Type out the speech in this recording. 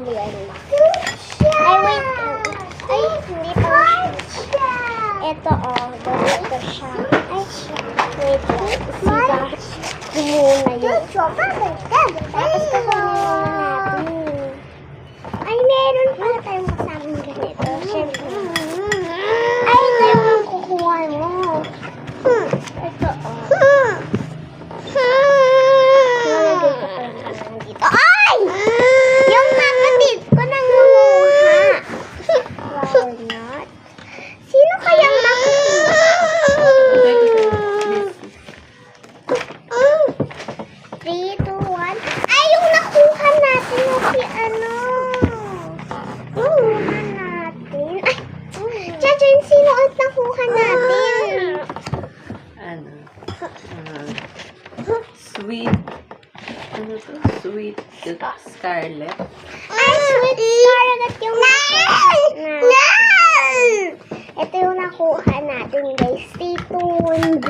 yan na. Ay, wait. Ay, hindi pa. Ito, ganito siya. Ay, wait lang. Siga. Muna yun. Tapos kukunin muna natin. Ay, meron pala tayong kasamang ganito. Siyempre. Ay, ito yung kukuha mo. Ito, Nalagay ko pa lang dito. Ay! Yung kapatid ko nangunguha. Walnut. Sino kayang makukuha? 3, 2, 1. Ay, yung nakuha natin na si ano. Nakuha natin. Ay, Chacha, sino ang nakuha natin? Ano? Sweet. Ano to? Sweet Scarlet. Ay, sweet scarlet yung nakuha natin. Ito yung nakuha natin, guys. Stay tuned.